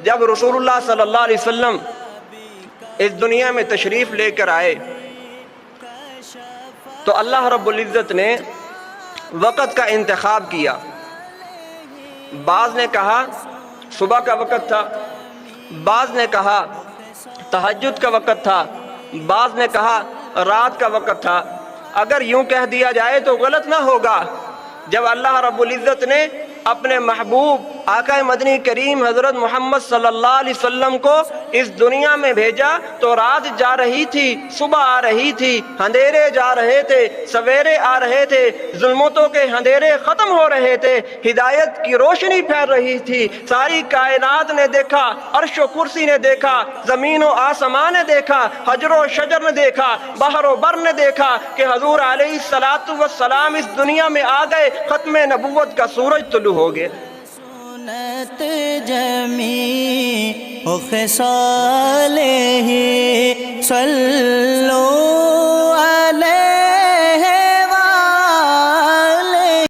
جب رسول اللہ صلی اللہ علیہ وسلم اس دنیا میں تشریف لے کر آئے تو اللہ رب العزت نے وقت کا انتخاب کیا۔ بعض نے کہا صبح کا وقت تھا، بعض نے کہا تہجد کا وقت تھا، بعض نے کہا رات کا وقت تھا۔ اگر یوں کہہ دیا جائے تو غلط نہ ہوگا۔ جب اللہ رب العزت نے اپنے محبوب آقا مدنی کریم حضرت محمد صلی اللہ علیہ وسلم کو اس دنیا میں بھیجا تو رات جا رہی تھی، صبح آ رہی تھی، اندھیرے جا رہے تھے، سویرے آ رہے تھے، ظلمتوں کے اندھیرے ختم ہو رہے تھے، ہدایت کی روشنی پھیل رہی تھی۔ ساری کائنات نے دیکھا، عرش و کرسی نے دیکھا، زمین و آسمان نے دیکھا، حجر و شجر نے دیکھا، بحر و بر نے دیکھا کہ حضور علیہ السلام اس دنیا میں آ گئے، ختم نبوت کا سورج طلوع ہو گیا۔ سنت جمیع خصالہ صلی